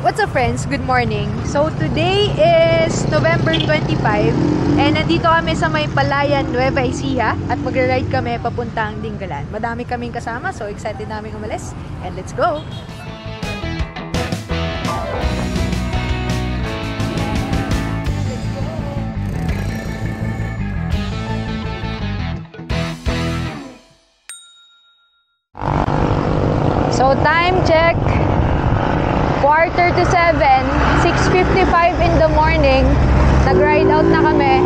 What's up friends? Good morning. So today is November 25 and nandito kami sa may Palayan, Nueva Ecija at magra-ride kami papuntang Dingalan. Madami kaming kasama so excited namin umalis and let's go! So time check, 6:45, 6:55 in the morning, nag-ride out na kami.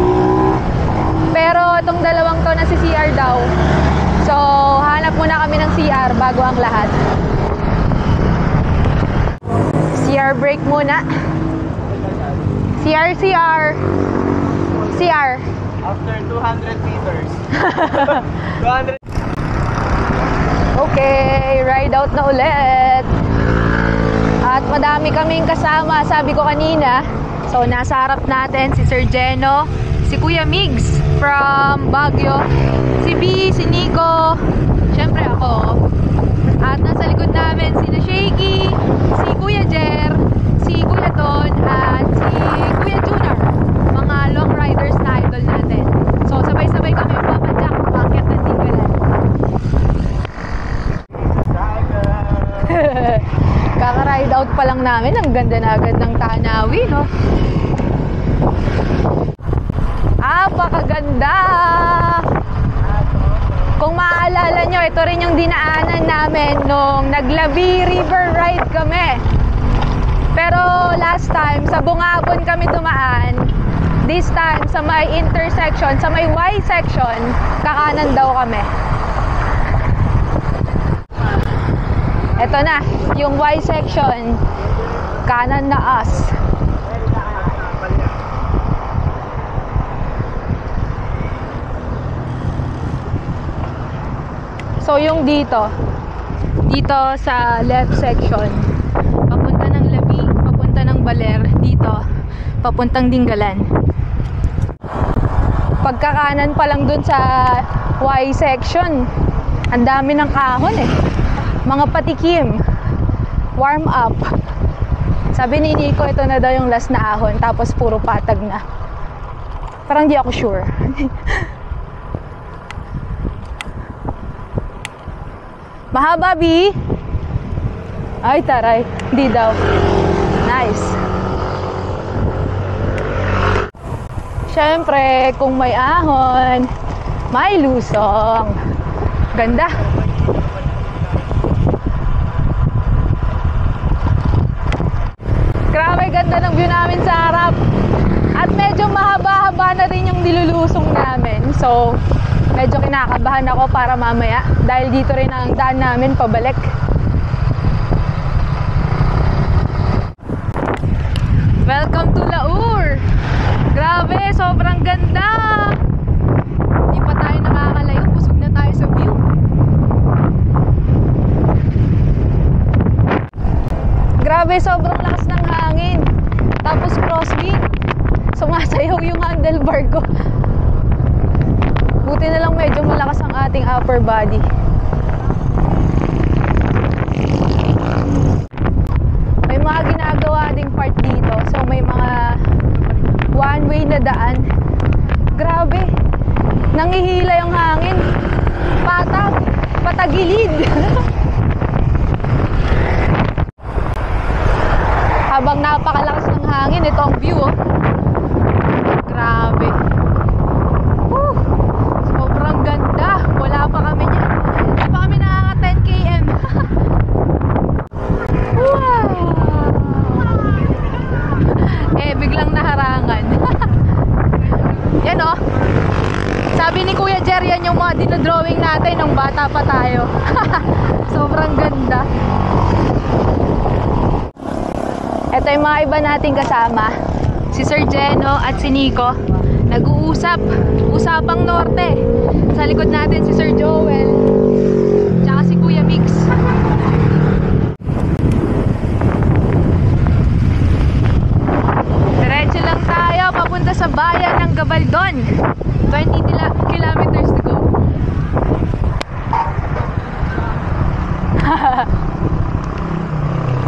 Pero itong dalawang to na si CR daw. So hanap muna kami ng CR bago ang lahat. CR break muna. CR. After 200 meters. 200. Okay, ride out na ulit. At madami kaming kasama, sabi ko kanina. So nasa harap natin si Sir Jeno, si Kuya Migs from Baguio, si B, si Nico, syempre ako. At nasa likod namin sina Shaky, si Kuya Jer, si Kuya Don, at si Kuya Junior. Mga long riders na idol natin. So sabay-sabay kami papadyak, bakit ng Dingalan. Kaka-ride out pa lang namin, ang ganda na agad ng Tanawi, no? Apakaganda! Kung maaalala nyo, ito rin yung dinaanan namin nung Naglabi River Ride kami. Pero last time, sa Bungabon kami dumaan. This time, sa may intersection, sa may Y section, kakanan daw kami. Ito na, yung Y section, kanan na us. So yung dito sa left section, papunta ng Labi, papunta ng Baler, dito, papuntang Dingalan. Pagkakanan pa lang dun sa Y section, ang dami ng kahon eh. Mga patikim, warm up. Sabi ni Nico, ito na daw yung last na ahon, tapos puro patag na. Parang di ako sure. Mahaba, B? Ay, taray. Di daw. Nice. Siyempre, kung may ahon, may lusong. Ganda. Grabe, ganda ng view namin sa harap. At medyo mahaba-haba na rin yung nilulusong namin. So, medyo kinakabahan ako para mamaya. Dahil dito rin ang daan namin pabalik. Welcome to Laur! Grabe, sobrang ganda! Hindi pa tayo nakakalayo. Busog na tayo sa view. Grabe, sobrang lakas ng hangin. Tapos crosswind. Sumasayaw yung handlebar ko. Buti na lang medyo malakas ang ating upper body. May mga ginagawa ding part dito. So may mga one-way na daan. Grabe. Nangihila yung hangin. Patagilid. Habang napakalakas ng hangin, ito ang view, oh. Grabe. Sobrang ganda. Wala pa kami niyan. Hindi pa kami nakaka 10 km. Wow. Biglang naharangan. Yan, oh. Sabi ni Kuya Jer, yan yung mga dinodrawing natin nung bata pa tayo. Sobrang ganda. Ito yung mga iba nating kasama. Si Sir Jeno at si Nico. Nag-uusap. Usapang Norte. Sa likod natin si Sir Joel. Tsaka si Kuya Mix. Diretso lang tayo. Papunta sa bayan ng Gabaldon. 20 kilometers to go.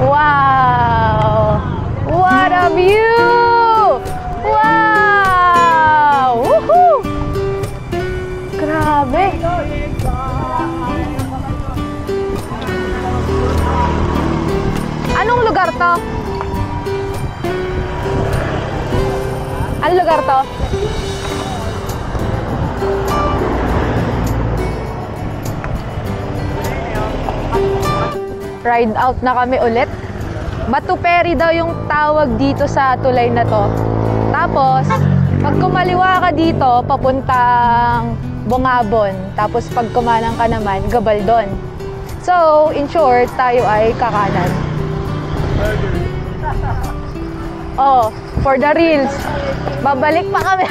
Wow! lugar to? Anong lugar to? Ride out na kami ulit. Batuperi daw yung tawag dito sa tulay na to. Tapos, pag kumaliwa ka dito, papuntang Bungabon. Tapos pag kumanang ka naman, Gabaldon. So, in short, tayo ay kakanan. Oh, for the reels. Babalik pa kami.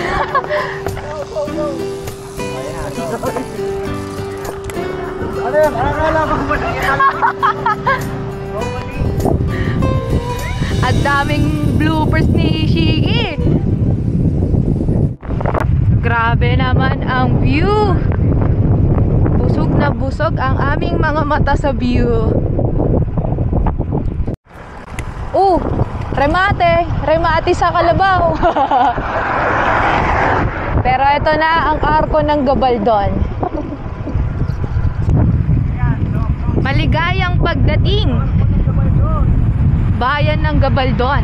Ano yan? Akala ko ba At daming bloopers ni Shiggy. Grabe naman ang view. Busog na busog ang aming mga mata sa view. Remate sa Kalabaw. Pero ito na ang arko ng Gabaldon. Maligayang pagdating. Bayan ng Gabaldon.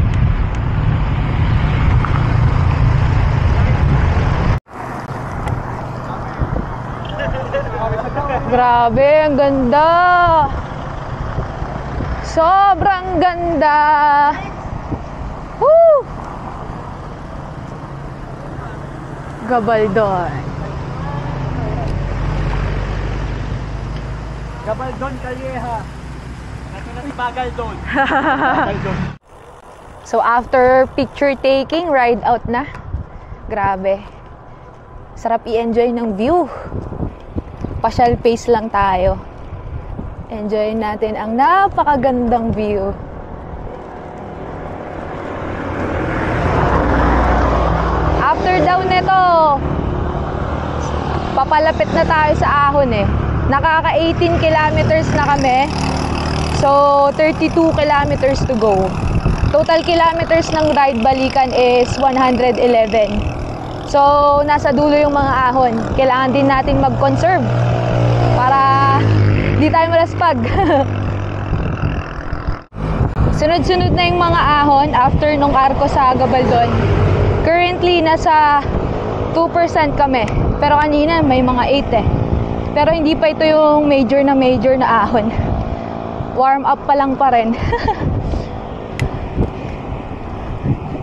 Grabe, ang ganda. Sobrang ganda. Woo! Gabaldon. Gabaldon, Calleja. Ito na si Bagaldon. So after picture taking, ride out na. Grabe. Sarap i-enjoy ng view. Pasyal pace lang tayo. Enjoy natin ang napakagandang view. After daw nito, papalapit na tayo sa Ahon eh. Nakaka 18 kilometers na kami. So 32 kilometers to go. Total kilometers ng ride balikan is 111. So nasa dulo yung mga ahon. Kailangan din natin mag-conserve para di tayo malaspag. Sunod-sunod na yung mga ahon after nung arko sa Gabaldon. Currently nasa 2% kami. Pero kanina may mga 8 eh. Pero hindi pa ito yung major na ahon. Warm up pa lang pa rin.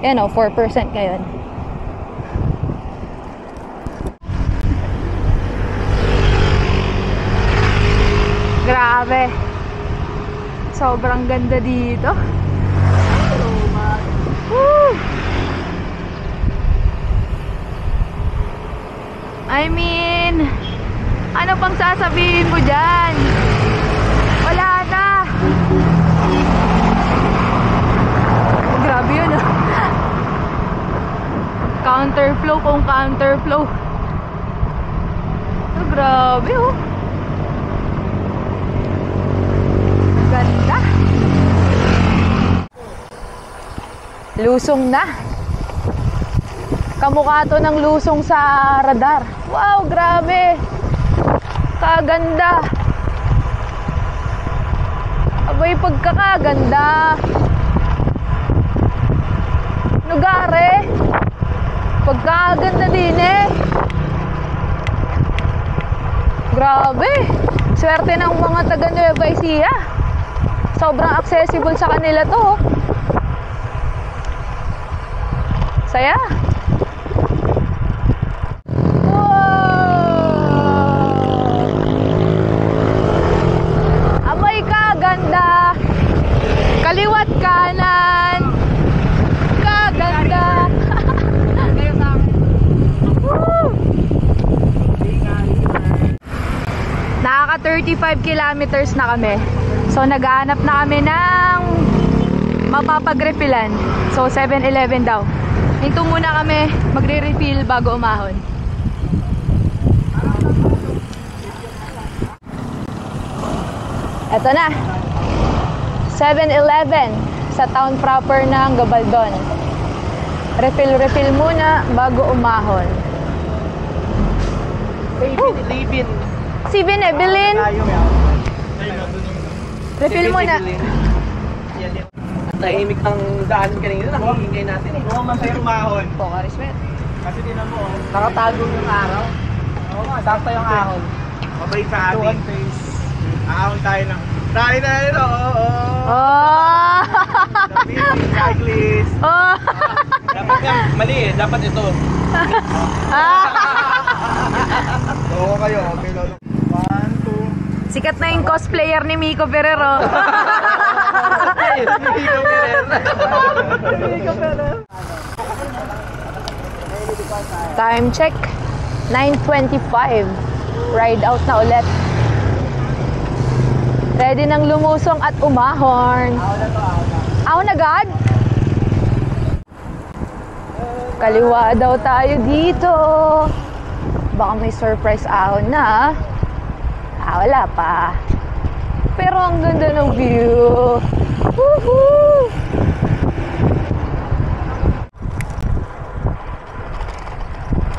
Yan o, 4% ngayon. Grabe. Sobrang ganda dito. Woo! I mean, ano pang sasabihin mo dyan? Wala na. Grabe yun ah. Counterflow kung counterflow. Oh, grabe oh. Ganda. Lusong na. Kamukha to ng lusong sa radar. Wow, grabe. Kaganda. Abay, pagkakaganda. Nugare. Pagkaganda din eh. Grabe. Swerte ng mga taga Nueva Ecija. Sobrang accessible sa kanila to. Saya. Ganda. Kaliwat kanan. Kaganda. Nakaka 35 kilometers na kami. So naghahanap na kami ng mapapag-refillan. So 7-Eleven daw. Hinto muna kami magre-refill bago umahon. Eto na. 7-Eleven sa town proper ng Gabaldon. Refill muna bago umahon. Libin. Si Binebilin. Refill muna. tahimik ang daan kanina, nakikingay natin eh. Oo, masaya umahon. Pokarismet. Kasi tinan mo, nakatago yung araw. Oo nga, sakto yung ahon. Mabait sa atin. Ahon tayo ng... Dahil na rin, oo. Oh! Cyclist. Oh! Dapat yan, mali eh. Dapat ito. Oo kayo, okay lang. 1, 2. Sikat na yung cosplayer ni Miko Ferrero. Time check, 9:25. Ride out na ulit. Ready nang lumusong at umahon. Ahon agad? Kaliwa daw tayo dito. Baka may surprise ahon na. Wala pa. Pero ang ganda ng view. Woohoo!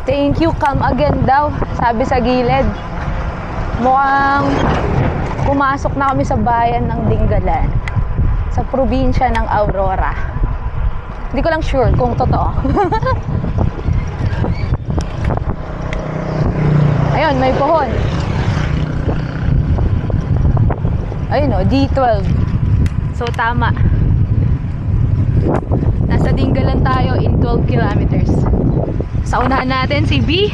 Thank you, come again daw. Sabi sa gilid. Mukhang pumasok na kami sa bayan ng Dingalan. Sa probinsya ng Aurora. Hindi ko lang sure kung totoo. Ayun, may pohon. Ayun o, D12. So, tama. Nasa Dingalan tayo in 12 kilometers. Sa unahan natin si B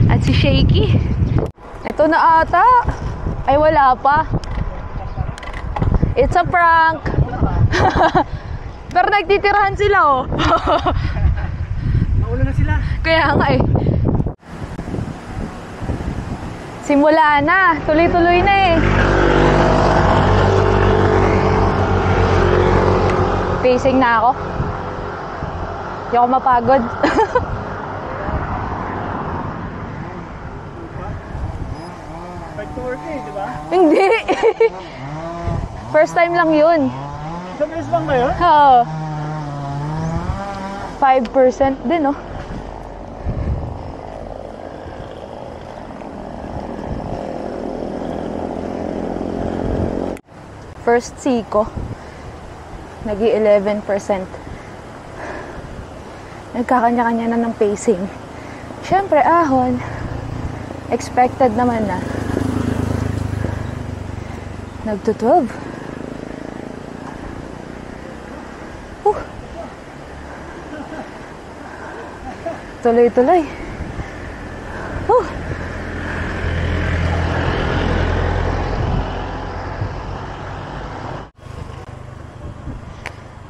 at si Shaky. Ito na ata. Ay, wala pa. It's a prank. Pero nagtitirahan sila oh. Maulo na sila. Kaya nga eh. Simula na. Tuloy-tuloy na eh. Pacing na ako. Hindi ako mapagod. Di ba? Hindi. First time lang yun. Isang beses lang ngayon? Oo. 5% din, oh. First siko. Nagi 11%. Nagkakanya-kanya na ng pacing. Siyempre, ahon. Expected naman na. Nagto-12. Tuloy-tuloy.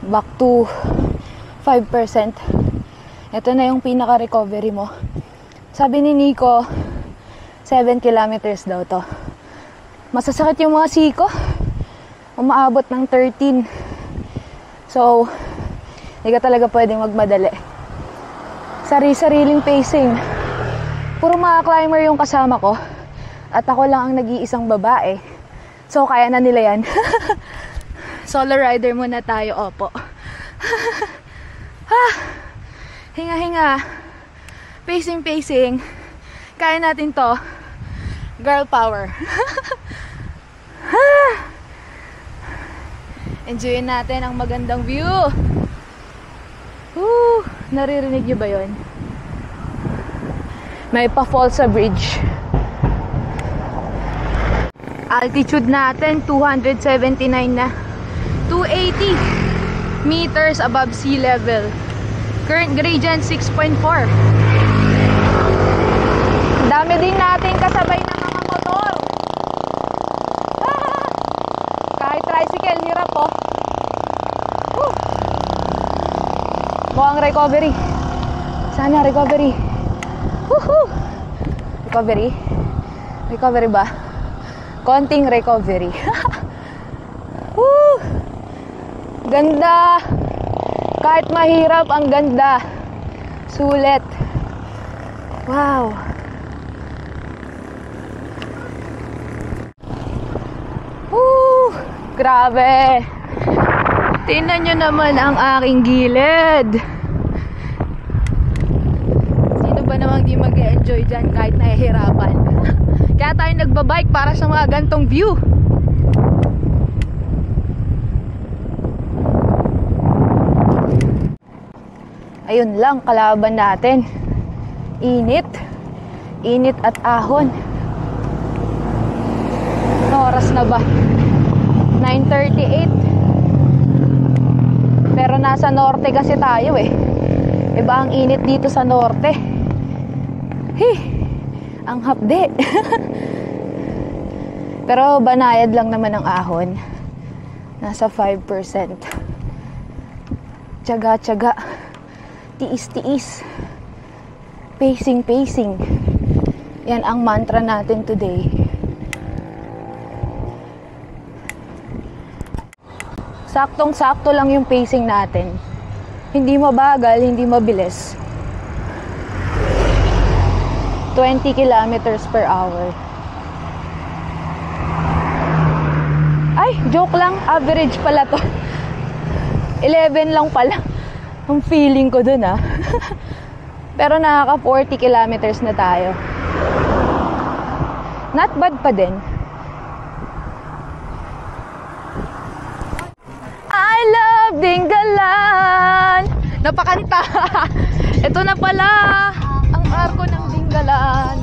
Back to 5%. Ito na yung pinaka-recovery mo. Sabi ni Nico, 7 kilometers daw to. Masasakit yung mga siko. Umaabot ng 13. So, hindi ka talaga pwedeng magmadali. Sari-sariling pacing. Puro mga climber yung kasama ko. At ako lang ang nag-iisang babae. So, kaya na nila yan. Solo rider muna tayo, opo. Hinga-hinga. Pacing. Kaya natin to. Girl power. Enjoyin natin ang magandang view. Naririnig nyo ba yun? May pa-fall sa bridge. Altitude natin 279 na. 280 meters above sea level. Current gradient 6.4. Dami din natin kasabay ng mga motor. Kahit tricycle, hirap oh. Mukhang recovery. Sana recovery. Recovery? Recovery ba? Konting recovery. Ganda. Kahit mahirap, ang ganda. Sulit. Wow. Grabe. Tingnan nyo naman ang aking gilid. Sino ba namang di mag-e-enjoy dyan kahit nahihirapan? Kaya tayo nagbabike para sa mga gantong view. Ayun lang, kalaban natin. Init. Init at ahon. Oras na ba? 9:38. Pero nasa norte kasi tayo eh. Iba ang init dito sa norte. Ang hapde. Pero banayad lang naman ang ahon. Nasa 5%. Tiyaga-tiyaga. Tiis-tiis. Pacing. Yan ang mantra natin today. Saktong-sakto lang yung pacing natin. Hindi mabagal, hindi mabilis. 20 kilometers per hour. Ay, joke lang. Average pala to. 11 lang pala. Ang feeling ko dun ah. Pero nakaka 40 kilometers na tayo. Not bad pa din. I love Dingalan. Napakanta. Ito na pala ang arko ng Dingalan.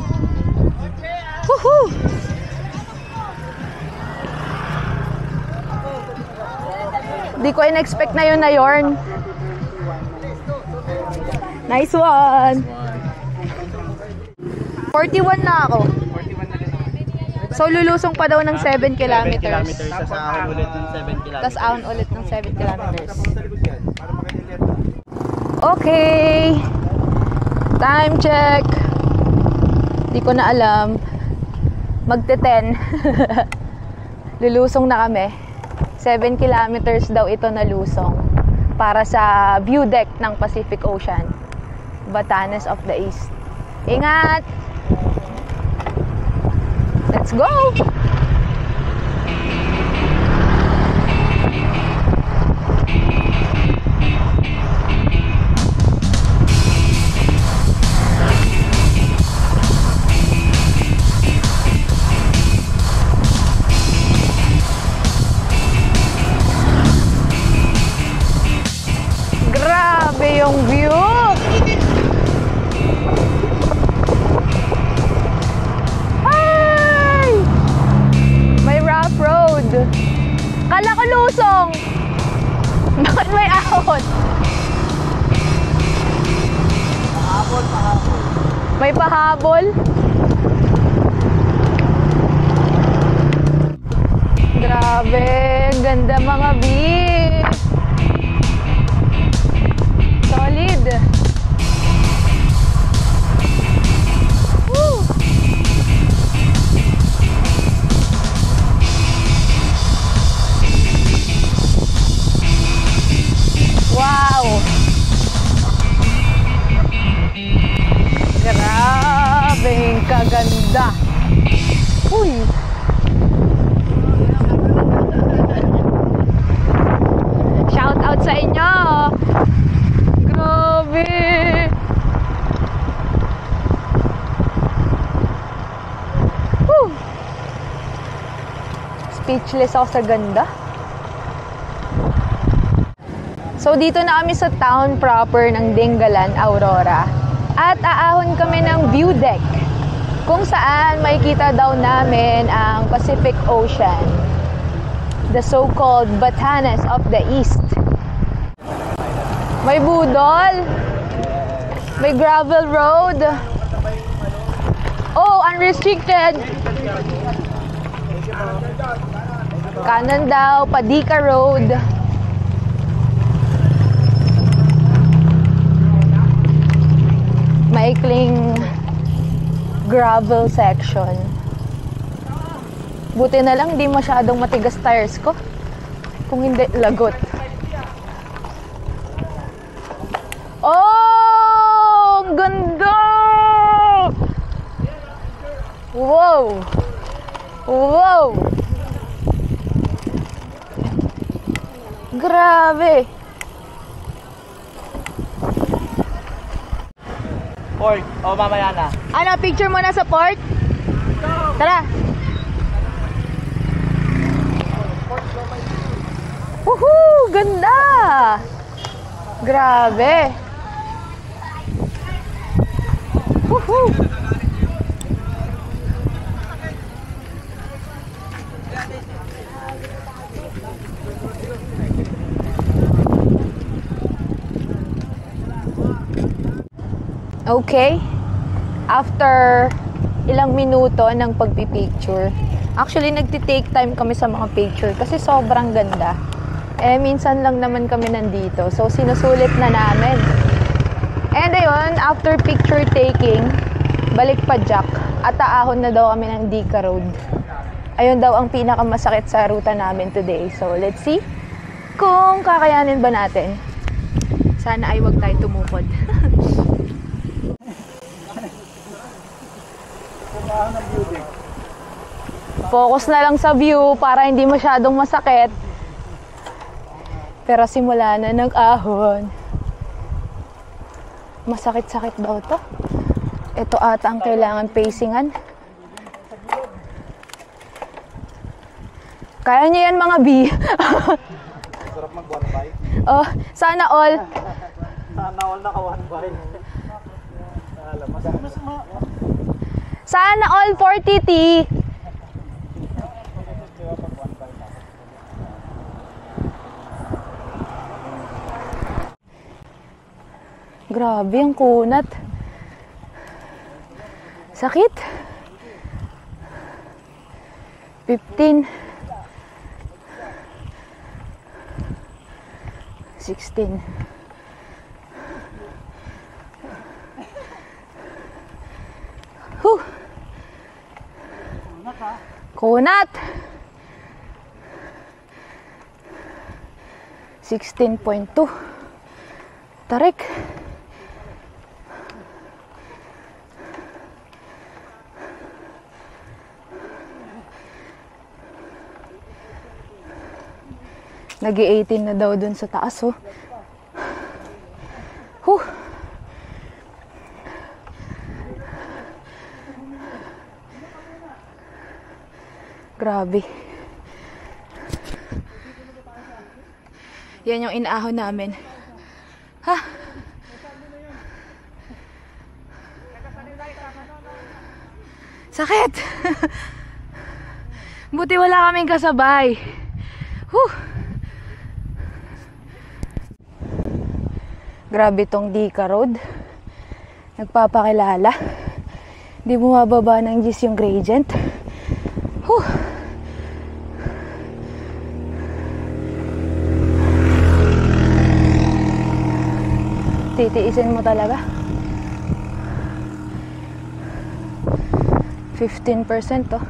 Woohoo! Di ko in-expect na yun na yorn. Nice one. 41 na ako. So lulusong pa daw ng 7 kilometers. Tapos ahon ulit ng 7 kilometers. Tapos ahon ulit ng 7 kilometers. Okay. Time check. Di ko na alam. Magte-10. Lulusong na kami. 7 kilometers daw ito na lusong para sa view deck ng Pacific Ocean. Batanes of the East. Ingat! Let's go! Grabe yung view! Ay! May rough road. Kala ko lusong. Bakit may ahon? Pahabol. May pahabol? Grabe, ganda mga beach. Solid. Woo! Wow! Grabeng kaganda. Uy! Shout out sa inyo! Grabe! Woo! Speechless ako sa ganda. So dito na kami sa town proper ng Dingalan, Aurora. At aahon kami ng view deck kung saan makikita daw namin ang Pacific Ocean. The so-called Batanes of the East. May budol. May gravel road. Oh, unrestricted. Kanan daw, Padika Road. Maikling gravel section. Buti na lang di masyadong matigas tires ko. Kung hindi, lagot. Oh! Ang ganda! Wow! Wow! Grabe! Port. O, mamaya na. Ano, picture mo na sa port? Tara! Woohoo! Ganda! Grabe! Woohoo! Okay. After ilang minuto ng pagpipicture, actually nagti-take time kami sa mga picture kasi sobrang ganda. Eh, minsan lang naman kami nandito. So, sinusulit na namin. And ayun, after picture taking, balik pa Jack. At aahon na daw kami ng Dika Road. Ayun daw ang pinakamasakit sa ruta namin today. So, let's see kung kakayanin ba natin. Sana ay wag tayo tumukod. Focus na lang sa view para hindi masyadong masakit. Pero simula na nag-ahon. Masakit-sakit daw to. Ito ata ang kailangan pacingan. Kaya niyo yan mga B. Sarap mag one by. Oh, sana all. Sana all naka one by. Sana all 40T. Grabe ang kunat. Sakit. 15. 16. Huh. Kunat. 16.2. Tarik. Nag-18 na daw dun sa taas, oh. Huh. Grabe. Yan yung inaahon namin. Ha? Sakit! Buti wala kaming kasabay. Huh. Grabe tong Dika Road. Nagpapakilala. Di bumababa ng gis yung gradient. Huh. Titiisin mo talaga. 15% to.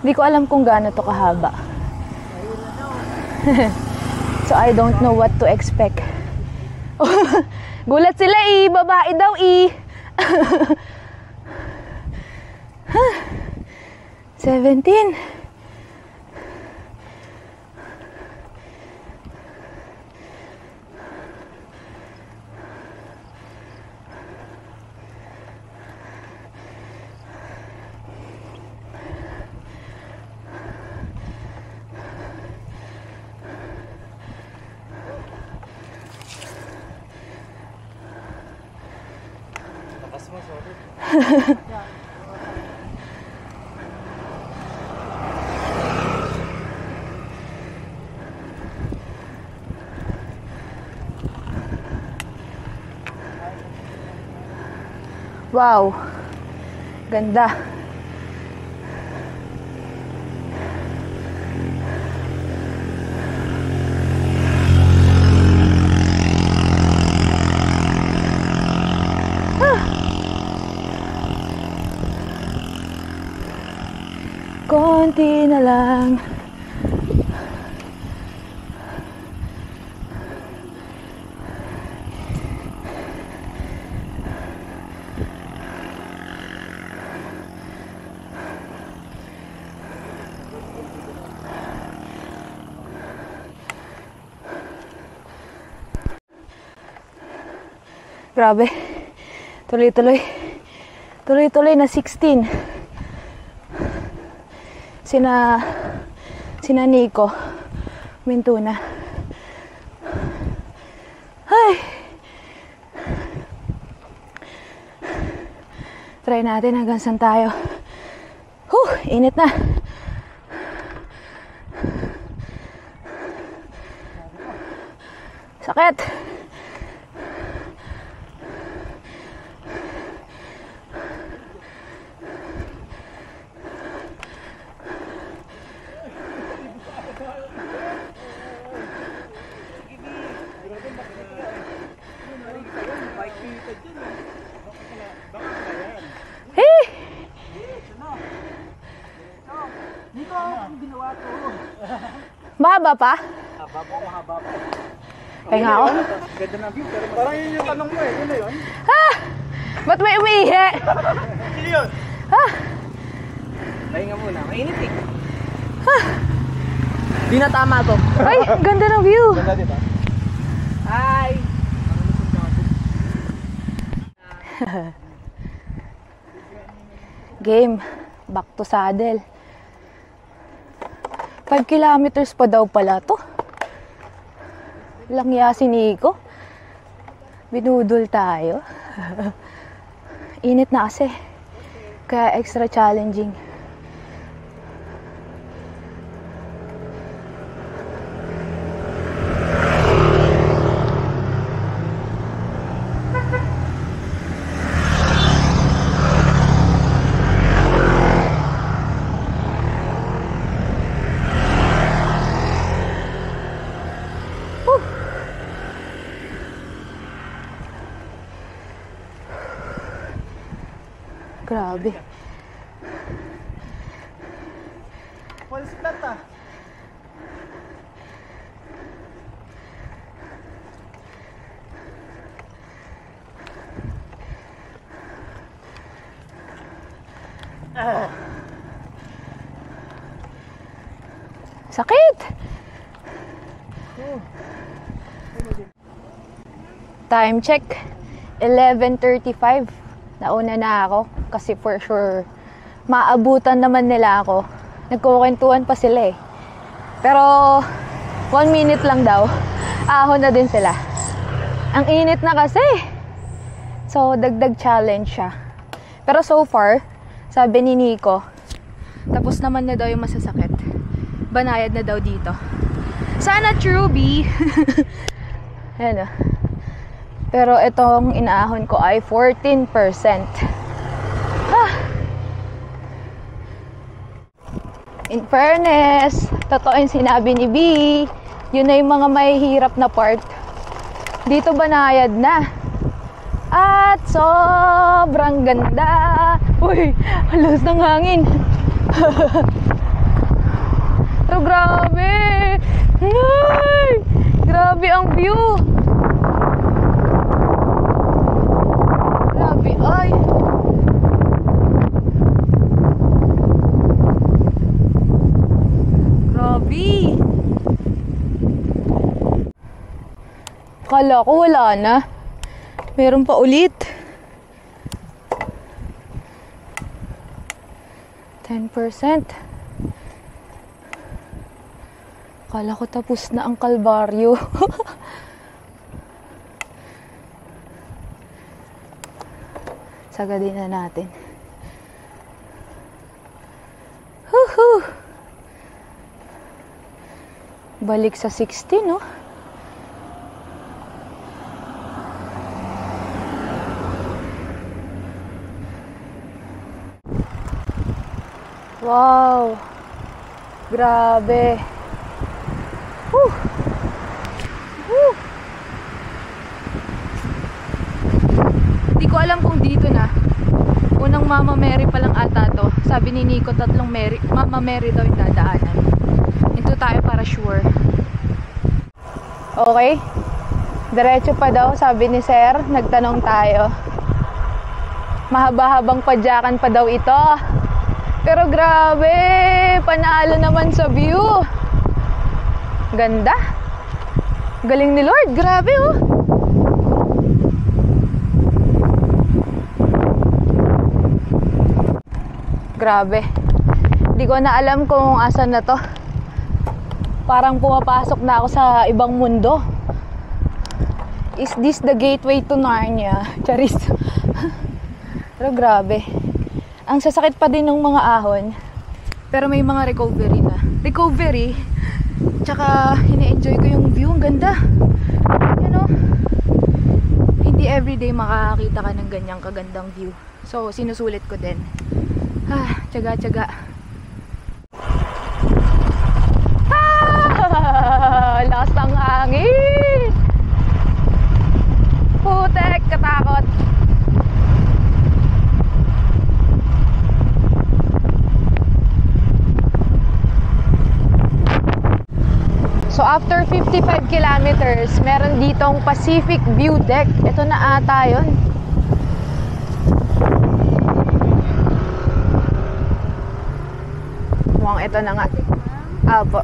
Hindi ko alam kung gaano to kahaba. So I don't know what to expect. Gulat sila babae daw 17. Wow. Ganda. Konti na lang. Grabe. Tuloy-tuloy. Tuloy-tuloy na 16. sina Nico. Minto na. Ay! Try natin hanggang saan tayo. Init na. Sakit. Mahaba pa? Mahaba pa. Kaya nga ako. Ganda na view. Pero parang yun yung tanong mo eh. Yun na yun. Ba't may umiihi? Sino yun? Pahinga muna. Mainit eh. Di na tama to. Ay, ganda ng view. Ganda dito. Hi! Game. Back to saddle. 5 kilometers pa daw pala to. Langya si Nico. Binudol tayo. Init na kasi. Kaya extra challenging. Grabe. Full splat ah. Sakit! Time check, 11:35. Nauna na ako kasi for sure maabutan naman nila ako. Nagkukwentuhan pa sila eh. Pero 1 minute lang daw, ahon na din sila. Ang init na kasi. So dagdag challenge siya. Pero so far, sabi ni Nico, tapos naman na daw yung masasakit. Banayad na daw dito. Sana true, B. Ayan o. Pero itong inaahon ko ay 14%. In fairness, totoo yung sinabi ni B. Yun na yung mga mahihirap na part. Dito banayad na. At sobrang ganda. Uy, halos ng hangin. Pero grabe. Ay, grabe ang view. Grabe, ay. Grabe. Akala ko wala na. Meron pa ulit. 10%. Akala ko tapos na ang kalbaryo. Sagadin na natin. Huhu! Balik sa 60, no? Wow! Grabe! Di ko alam kung dito na. Unang Mama Mary pa lang ata to. Sabi ni Nico, 3 Mama Mary daw yung dadaanan. Ito tayo para sure. Okay? Diretso pa daw, sabi ni Sir. Nagtanong tayo. Mahaba-habang padyakan pa daw ito. Pero grabe, panalo naman sa view. Ganda. Galing ni Lord, grabe oh. Grabe. Di ko na alam kung asan na to. Parang pumapasok na ako sa ibang mundo. Is this the gateway to Narnia? Charis. Pero grabe. Ang sasakit pa din ng mga ahon. Pero may mga recovery na. Recovery. Tsaka, ine-enjoy ko yung view. Ang ganda. You know? Hindi everyday makakakita ka ng ganyang kagandang view. So, sinusulit ko din. Tiyaga-tiyaga. Lakas ng hangin! Putek, katakot! So after 55 kilometers, meron ditong Pacific View Deck. Ito na ata yun. Mukhang ito na nga. Opo.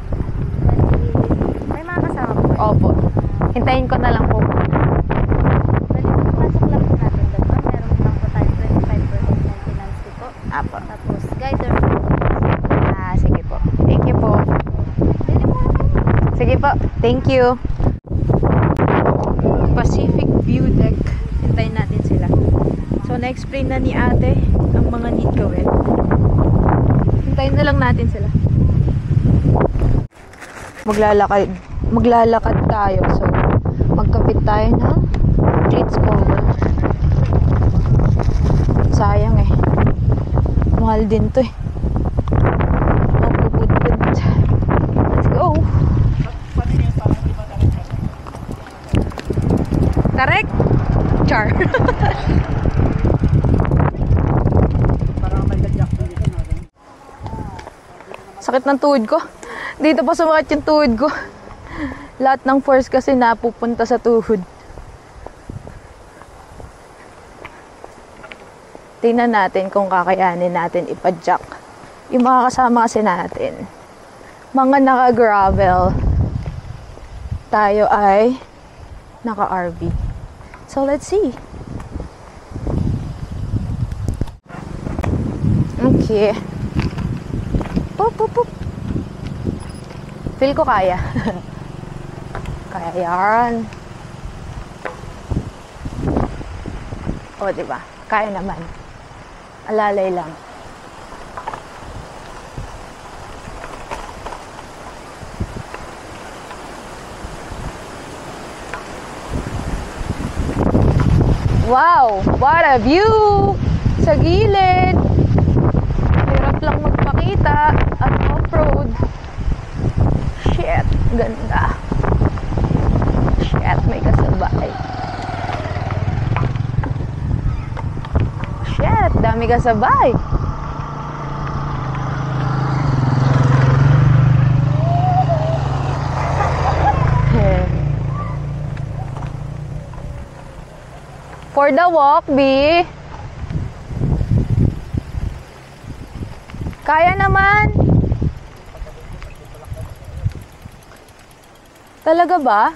May mga kasama po. Opo. Hintayin ko na lang po. Pasok lang po natin doon. Meron lang po tayo 25% maintenance fee po. Opo. Tapos guider po. Sige po. Thank you po. Pwede po na kayo. Sige po. Thank you. Pacific View Deck. Hintayin natin sila. So, na-explain na ni ate ang mga need gawin. Hintayin na lang natin sila. Maglalakad tayo. So, magkapit tayo ng Ritz Cover. Sayang eh. Mahal din to eh. Mapupudpud. Let's go! Tarek! Char! Sakit ng tuhod ko. Dito pa sumakit yung tuhod ko. Lahat ng force kasi napupunta sa tuhod. Tingnan natin kung kakayanin natin ipadjak. Yung mga kasama kasi natin, mga naka-gravel. Tayo ay naka-RV. So, let's see. Okay. Pop, pop, pop. Feel ko kaya. Kaya yan. O, diba? Kaya naman. Alalay lang. Wow! What a view! Sa gilid! Hirap lang magpakita at off-road. Shit! Ganda! Shit! May kasabay. Shit! Dami kasabay! For the walk, B. Kaya naman. Talaga ba?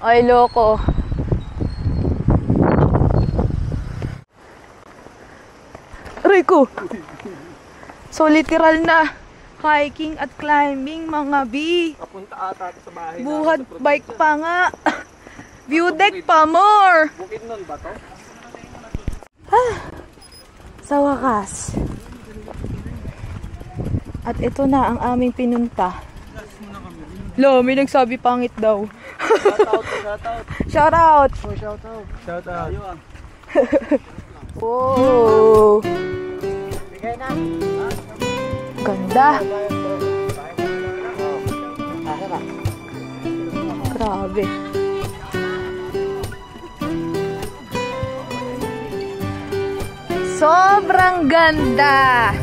Ay, loko. Aray ko. So, literal na hiking at climbing, mga B. Papunta ata sa bahay. Buhat bike pa nga. View deck pa more. Bukid nun ba to? Sa wakas. At ito na ang aming pinunta. Lo, may nagsabi pangit daw. Shout out. Shout out. Shout out. Whoa. Bigay na. Ganda. Grabe. Sobrang ganda.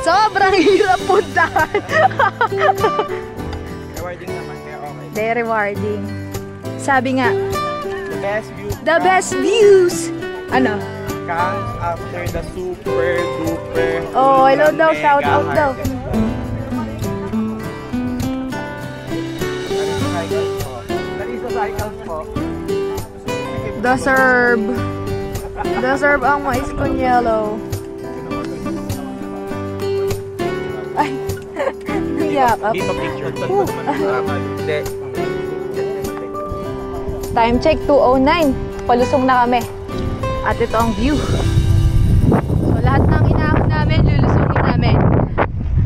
Sobrang hirap puntahan. Rewarding naman kaya okay. Very rewarding. Sabi nga, The best view. the best views. Ano? Comes after the super duper. Oh, hello daw, shout out daw. Narisa cycles po. Deserve. Deserve ang mais con yellow. Ay, nayakap. Time check, 2:09. Palusong na kami. At ito ang view. So, lahat ng inaakot namin, lulusungin namin.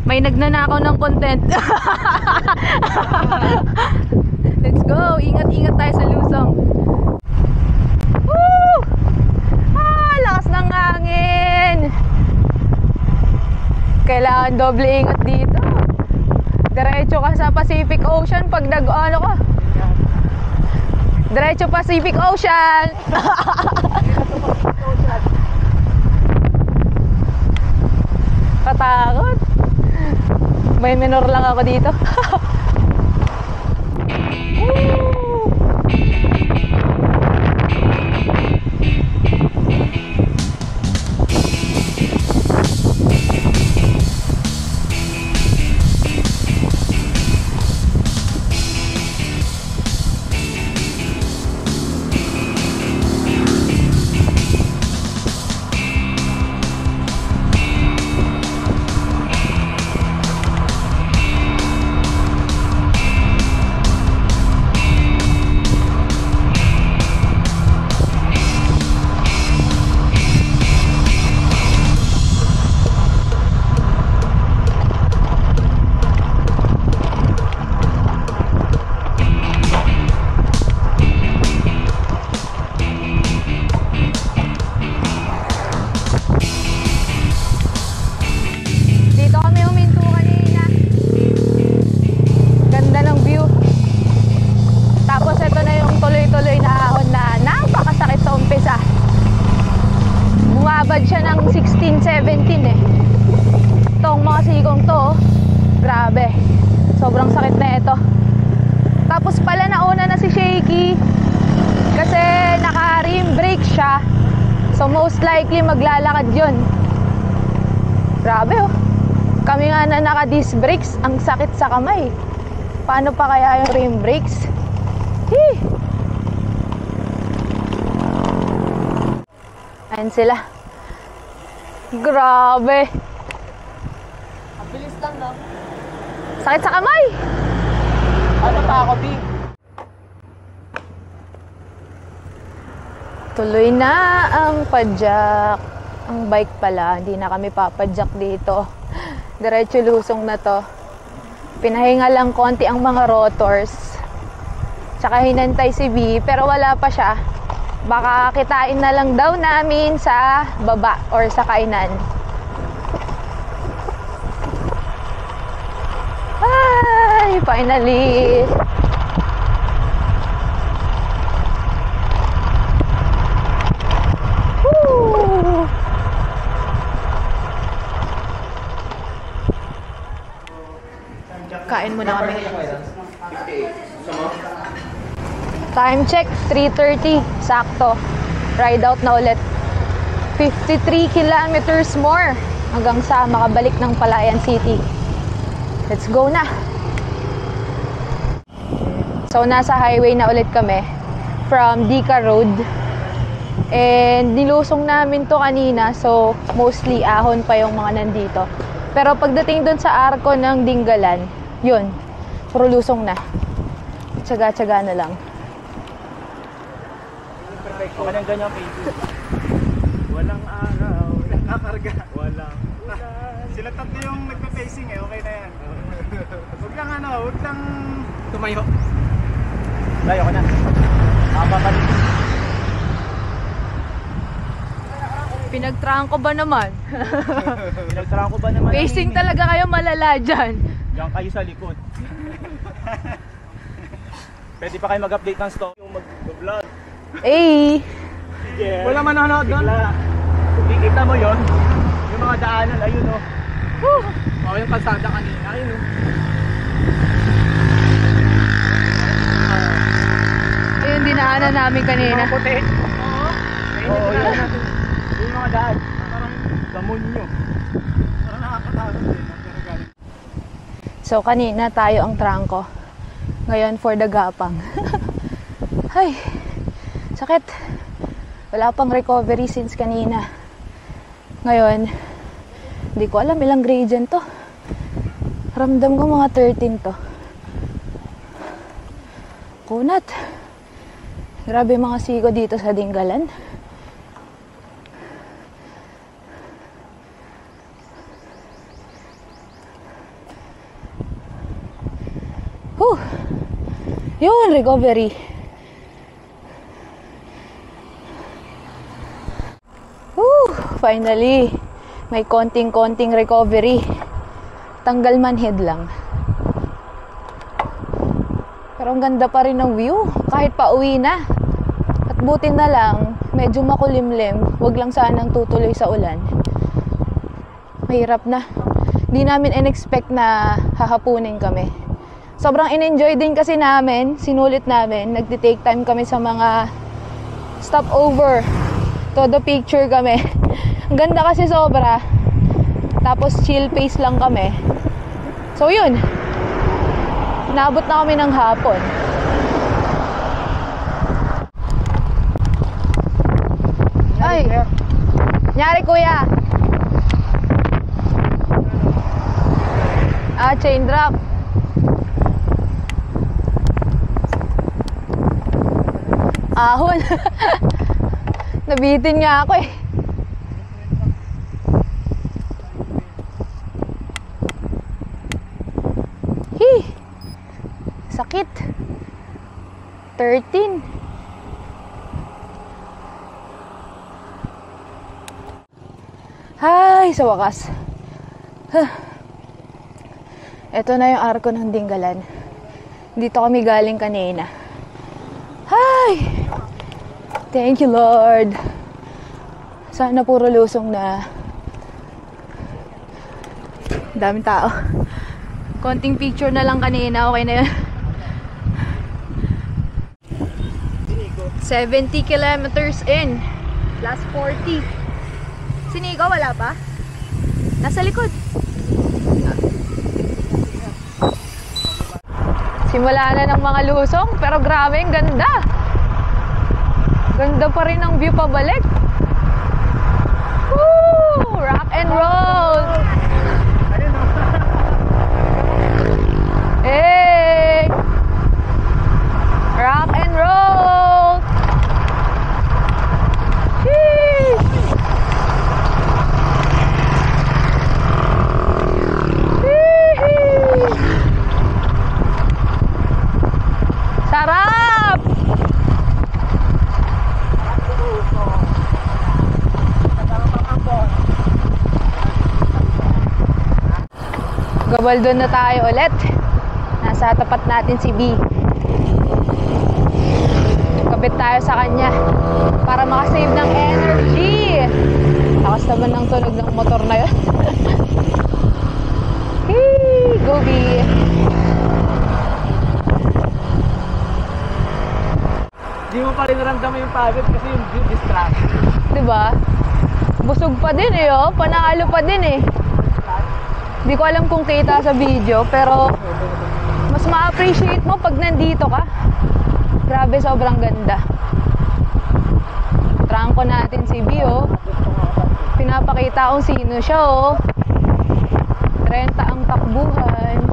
May nagnanakaw ng content. Let's go! Ingat-ingat tayo sa lusong. Woo! Ah, lakas ng hangin! Kailangan doble ingat dito. Diretso ka sa Pacific Ocean pag nag-ano ka. Diretso Pacific Ocean! Katakot. May minor lang ako dito. Bumabad siya ng 16, 17 eh. Itong mga sigong to, grabe. Sobrang sakit na ito. Tapos pala nauna na si Shaky kasi naka-rim brake siya. So most likely maglalakad yun. Grabe oh. Kami nga na naka-disc brakes, ang sakit sa kamay. Paano pa kaya yung rim brakes? Hee! Ayan sila. Grabe. Ang bilis lang, no? Sakit sa kamay. Ano pa ako, B? Tuloy na ang padjak. Ang bike pala, hindi na kami papadjak dito. Diretso lusong na to. Pinahinga lang konti ang mga rotors. Tsaka hinantay si B, pero wala pa siya. Baka kitain na lang daw namin sa baba or sa kainan. Ay, finally! Woo! Kain muna kami. Time check, 3:30. Sakto. Ride out na ulit. 53 kilometers more hanggang sa makabalik ng Palayan City. Let's go na. So, nasa highway na ulit kami from Dika Road. And nilusong namin to kanina. So, mostly ahon pa yung mga nandito. Pero pagdating dun sa arko ng Dinggalan, yun, puro lusong na. Tsaga-tsaga na lang. Okay lang ganyan, baby. Walang araw, walang kakarga, walang ulan. Sila tatlo yung nagpa-pacing eh, okay na yan. Huwag lang ano, huwag lang tumayo. Layo ko na. Makapapalik. Pinagtrangko ba naman? Pinagtrangko ba naman? Pacing talaga kayo malala dyan. Diyan kayo sa likod. Pwede pa kayo mag-update ng story yung mag-vlog. Eh! Yeah. Wala manonood doon. Kung kikita mo yon, yung mga daanan, ayun o. O yung kalsada kanina, ayun o. Ayun, dinaanan namin kanina. Yung mga puti. Oo, yun. Yung mga daan. Parang damon nyo. Parang nakakatakot din. So, kanina tayo ang trangko. Ngayon, for the gapang. Ay, sakit. Wala pang recovery since kanina. Ngayon, hindi ko alam ilang gradient to. Ramdam ko mga 13 to. Kunat. Grabe mga siko dito sa Dingalan. Yun, recovery. Finally, may konting-konting recovery. Tanggal manhid lang. Pero ang ganda pa rin ng view, kahit pa uwi na. At buti na lang, medyo makulimlim. Huwag lang sanang tutuloy sa ulan. Mahirap na. Di namin in-expect na hahapunin kami. Sobrang in-enjoy din kasi namin, sinulit namin. Nagti-take time kami sa mga stopover. Todo picture kami. Ang ganda kasi sobra. Tapos chill pace lang kami. So yun. Naabot na kami ng hapon. Ay! Nyari kuya! Chain drop. Ahon. Nabitin nga ako eh. Sakit. 13. Ay, sa wakas. Ito na yung arko ng Dingalan. Dito kami galing kanina. Ay! Thank you, Lord. Sana puro lusong na. Daming tao. Konting picture na lang kanina, okay na yun. 70 kilometers in. Plus 40. Si Nico, wala pa? Nasa likod. Simula na ng mga lusong, pero grabe, ang ganda. Ganda pa rin ang view pabalik. Woo! Rock and roll! Hey! Rock and roll! Sheesh! Sheesh! Sarap! Gabaldon na tayo ulit. Nasa tapat natin si B. Kapit tayo sa kanya para makasave ng energy. Lakas naman ng tunog ng motor na yun. Hey, go B. Di mo pa rin naramdaman yung pagod kasi yung view distract. Diba? Busog pa din eh, oh. Panalo pa din eh. Di ko alam kung kita sa video, pero mas ma-appreciate mo pag nandito ka. Grabe, sobrang ganda. Trangko natin si B, oh. Pinapakita kung sino siya, oh. 30 ang takbuhan.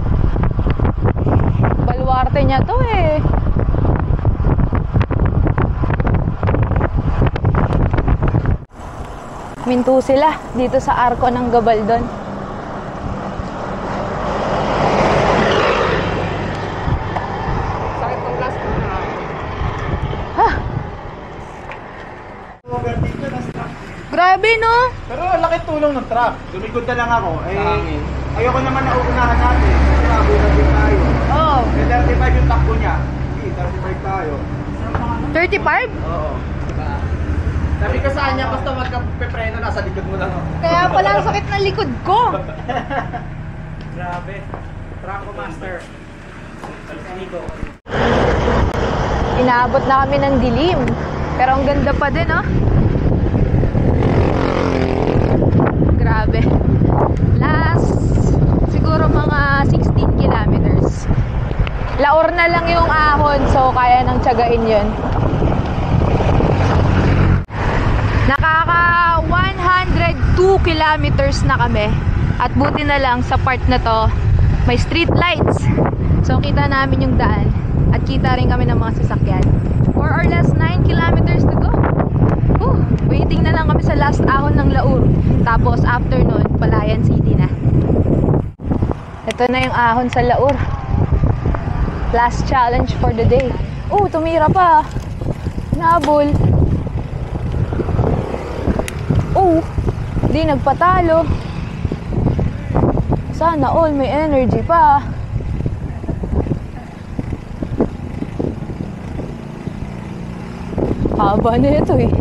Baluarte niya to, eh. Minto sila dito sa arko ng Gabaldon. Sakit ng last na. Ha? Grabe, no? Pero laki tulong ng truck. Lumikod na lang ako. Ayoko naman na uunahan natin. Kasi abutan din tayo. Oo. 35 yung takbo niya. 35 tayo. 35? Oo. Sabi ko sa kanya, basta magka-pepreno, nasa likod mo lang. Kaya pala ang sakit ng likod ko. Grabe. Trucko Master. Nico. Inaabot na kami ng dilim. Pero ang ganda pa din, oh. Grabe. Last, siguro mga 16 kilometers. Laor na lang yung ahon, so kaya nang tiyagain yun. 2 kilometers na kami. At buti na lang sa part na to, may street lights. So kita namin yung daan. At kita rin kami ng mga sasakyan. More or less 9 kilometers to go. Waiting na lang kami sa last ahon ng Laur. Tapos after nun, Palayan City na. Ito na yung ahon sa Laur. Last challenge for the day. Tumira pa. Nabol. Di nagpatalo. Sana all may energy pa. Haba na ito eh.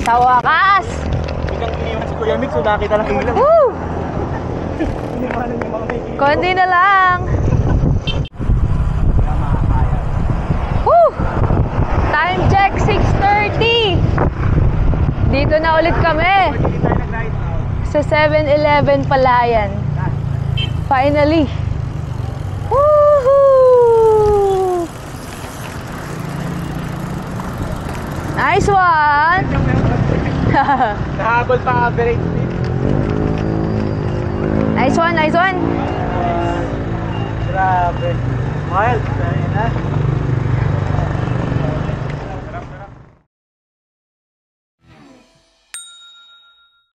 Sa wakas! Biglang iniwan si Kuya Mix, so nakita lang ilaw. Woo! Iniwanan yung mga may ilaw. Konti na lang. Woo! Time check, 6:30. Dito na ulit kami. Hindi tayo nag-ride. Sa 7-Eleven Palayan. Finally. Woohoo! Nice one! Nahabol pa average speed. Nice one, nice one! Grabe. Mild. Dahil na.